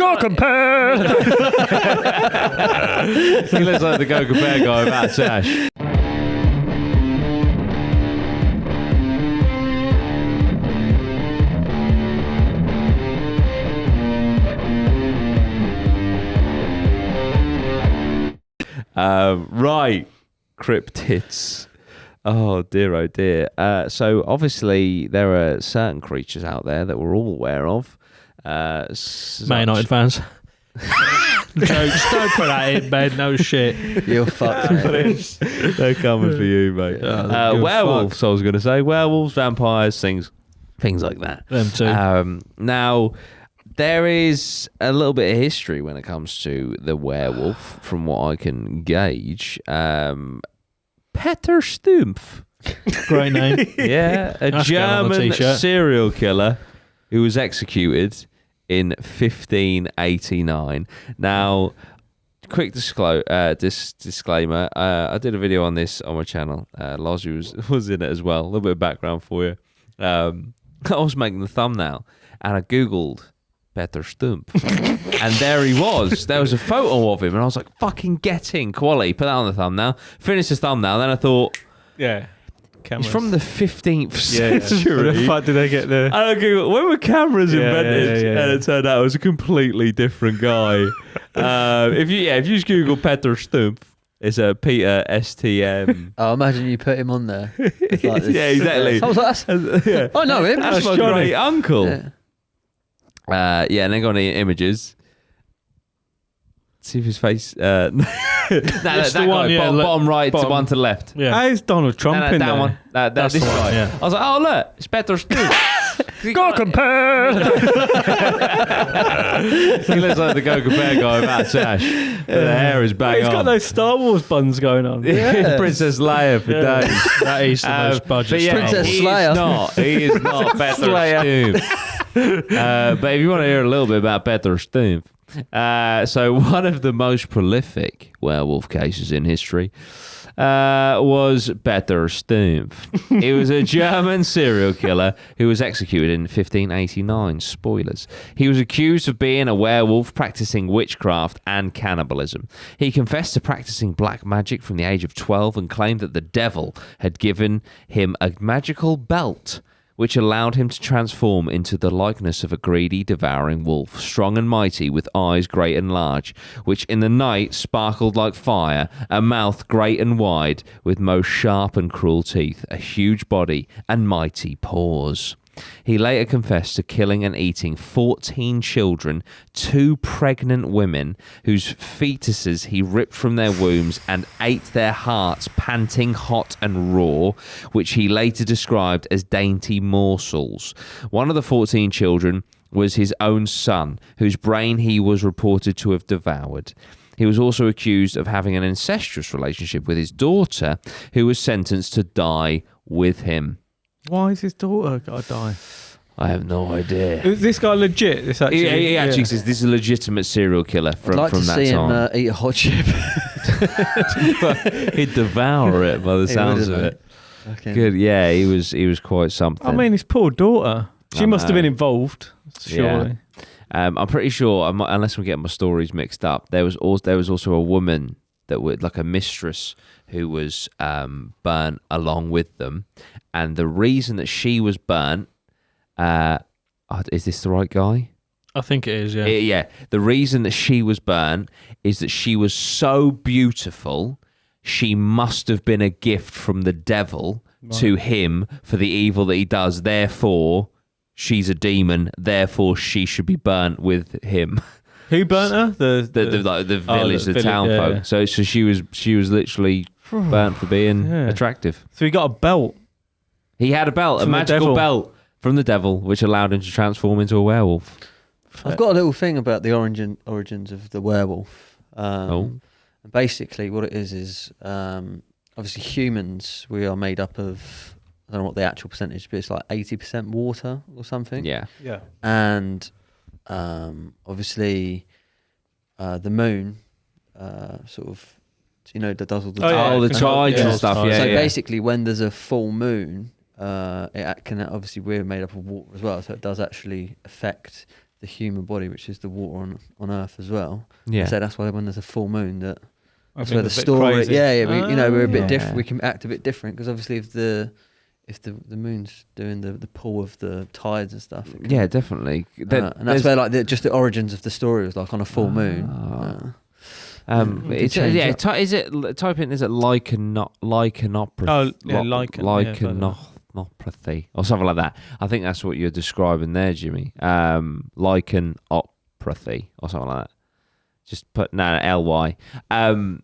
Go compare! He looks like the Go Compare guy without sash. Right, cryptids. Oh dear. So obviously there are certain creatures out there that we're all aware of. Man United fans. Jokes, don't put that in, man. No shit. You're fucked, mate. They're coming for you, mate. Werewolves, I was going to say. Werewolves, vampires, things like that. Them too. Now, there is a little bit of history when it comes to the werewolf, from what I can gauge. Petr Stumff. Great name. Yeah, a That's going on the German t-shirt. serial killer who was executed in 1589. Now, quick disclaimer. I did a video on this on my channel. Lozu was in it as well. A little bit of background for you. I was making the thumbnail and I Googled Petr Stumff. And there he was. There was a photo of him and I was like, fucking getting quality. Put that on the thumbnail. Finished the thumbnail. Then I thought, Yeah. Cameras. he's from the 15th century. Where the fuck did they get the... And I Googled, when were cameras invented? yeah. And it turned out it was a completely different guy. If you just Google Petr Stumff, it's a Peter STM. Oh, imagine you put him on there. It's like this. Yeah, exactly. I was like, Yeah. I know him. That's my Johnny. great uncle. Yeah. And then got any images. See if his face. No, that the one, guy, yeah, bottom right, bottom. to one to the left. Yeah. How's Donald Trump No, in that there? one. That's This the one, guy. yeah. I was like, oh look, it's Petr Stumff. Go compare! He looks like the Go Compare guy without sash. The hair is bang He's on. got those Star Wars buns going on. Yeah. Princess Leia for days. That is the most budget But yeah, Princess he Leia. is not Petr Stumff. But if you want to hear a little bit about Petr Stumff, so one of the most prolific werewolf cases in history was Petr Stumff. He was a German serial killer who was executed in 1589. Spoilers. He was accused of being a werewolf, practicing witchcraft and cannibalism. He confessed to practicing black magic from the age of 12 and claimed that the devil had given him a magical belt which allowed him to transform into the likeness of a greedy, devouring wolf, strong and mighty, with eyes great and large, which in the night sparkled like fire, a mouth great and wide, with most sharp and cruel teeth, a huge body, and mighty paws. He later confessed to killing and eating 14 children, 2 pregnant women, whose fetuses he ripped from their wombs and ate their hearts, panting hot and raw, which he later described as dainty morsels. One of the 14 children was his own son, whose brain he was reported to have devoured. He was also accused of having an incestuous relationship with his daughter, who was sentenced to die with him. Why is his daughter got to die? I have no idea. Is this guy legit? This actually, He actually says this is a legitimate serial killer I'd from like to that see him time. eat a hot chip. He'd devour it by the sounds of it. Okay. Good, yeah, he was quite something. I mean, his poor daughter. She I must have know. been involved, surely. I'm pretty sure, unless I'm getting my stories mixed up, there was also a woman that was like a mistress who was burnt along with them, and the reason that she was burnt, is this the right guy? I think it is, yeah. Yeah. The reason that she was burnt is that she was so beautiful, she must have been a gift from the devil to him for the evil that he does. Therefore, she's a demon. Therefore, she should be burnt with him. Who burnt her? The village, the town yeah, folk. yeah. So she was literally burnt for being attractive. So he got a belt. He had a belt, a From the magical devil. belt from the devil, which allowed him to transform into a werewolf. I've got a little thing about the origins of the werewolf. And basically, what it is obviously humans. We are made up of, I don't know what the actual percentage, but it's like 80% water or something. Yeah. Yeah. And obviously, the moon, sort of, that does all the The tides and Yeah. stuff. So Yeah, so yeah. basically, when there's a full moon, it can obviously we're made up of water as well, so it does actually affect the human body, which is the water on Earth as well. Yeah. So that's why when there's a full moon, that's think where the it's a bit story. crazy. Yeah, we're a bit yeah. different. We can act a bit different because obviously if the moon's doing the pull of the tides and stuff. It can, Yeah, definitely. and that's where like just the origins of the story was like on a full moon. It's change up. is it type in, is it lycanopathy? Oh, yeah, lichen. Lycanopathy or something like that. I think that's what you're describing there, Jimmy. Lycanopathy or something like that. Just put LY. CAN.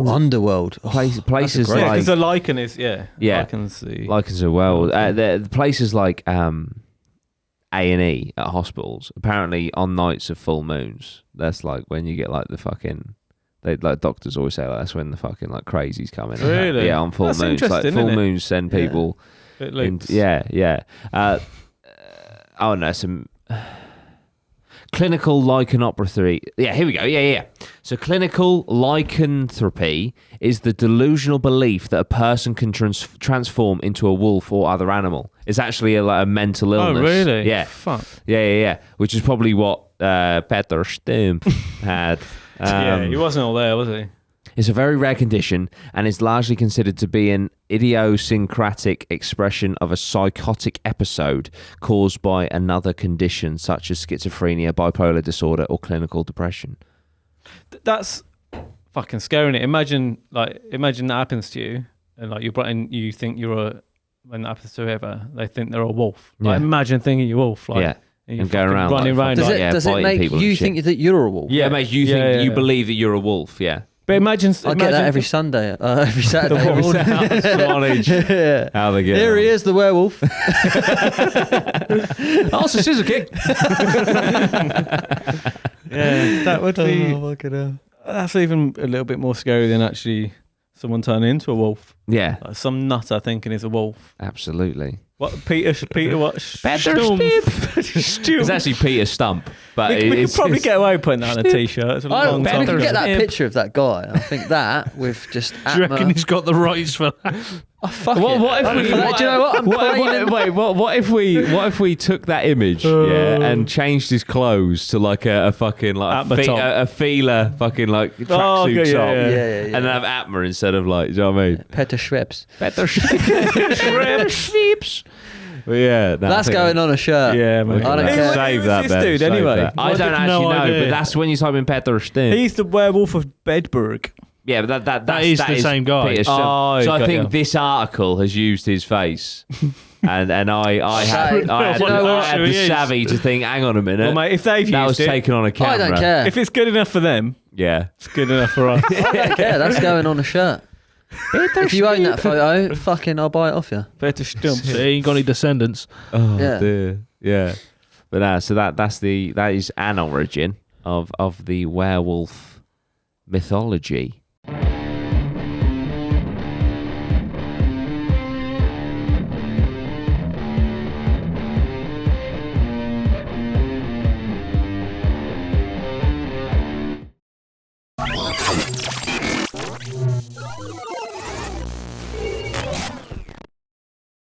Underworld. Places great- like because the lichen is lichens lichens are well. The places like A&E at hospitals. Apparently, on nights of full moons, that's like when you get like the fucking. They like doctors always say like that's when the fucking like crazies come in. Really? Yeah, on full That's moons. Like interesting, full isn't it? moons send people. It loops. Yeah. Oh no, some clinical lycanopathy. Yeah, here we go. Yeah. So clinical lycanthropy is the delusional belief that a person can transform into a wolf or other animal. It's actually a mental illness. Oh, really? Yeah. Fuck. Yeah. Which is probably what Petr Stumff had. Yeah, he wasn't all there, was he? It's a very rare condition and is largely considered to be an idiosyncratic expression of a psychotic episode caused by another condition such as schizophrenia, bipolar disorder, or clinical depression. That's fucking scary. Innit? Imagine that happens to you, and like you think when that happens to whoever, they think they're a wolf. Yeah. Like, imagine thinking you're a wolf. Like, Yeah. you're And going fucking around running like, around. Does like, it biting make people and you shit. think that you're a wolf? Yeah, mate, you think you believe that you're a wolf, yeah. But imagine I get that every Sunday, every Saturday wolf morning. Yeah. How they get Here he is, the werewolf. Oh, it's a scissor kick. Yeah, that would be. fucking hell. That's even a little bit more scary than actually someone turning into a wolf. Yeah, Like some nutter thinking he's a wolf. absolutely. What Peter? What? Petr Stumpp. It's actually Petr Stumpp, but We could it's probably get away with putting that on a t-shirt. It's a I long don't time. we can get that Yeah. picture of that guy. I think that with just Do you reckon APMA. he's got the rights for that? Oh, fuck What it. if we? Do you know what? I'm claiming- What if we took that image, and changed his clothes to like a fucking like APMA top. a feeler fucking like tracksuit okay, yeah, top, yeah. Yeah. and then have APMA instead of like, do you know what I mean? Petr Schweppes. Petr Stumpp. But yeah, That's going on a shirt. Yeah, man. I don't Save care. that. Who is Ben, this dude, save anyway? that. I I've don't no actually know, idea. but that's when you type in Petr Stumpp. He's the werewolf of Bedburg. Yeah, but that is the same guy. Peter Stumpp. Oh, So I got think you. this article has used his face, and I had Do you know what? the He is. savvy to think, hang on a minute, Well, mate, if they've that was used it, taken on a camera. I don't care. if it's good enough for them, Yeah. it's good enough for us. I don't care. That's going on a shirt. If you own that photo, fucking, I'll buy it off you. Petr Stumpp. He ain't got any descendants. Oh Yeah. dear. Yeah. But so that is an origin of the werewolf mythology.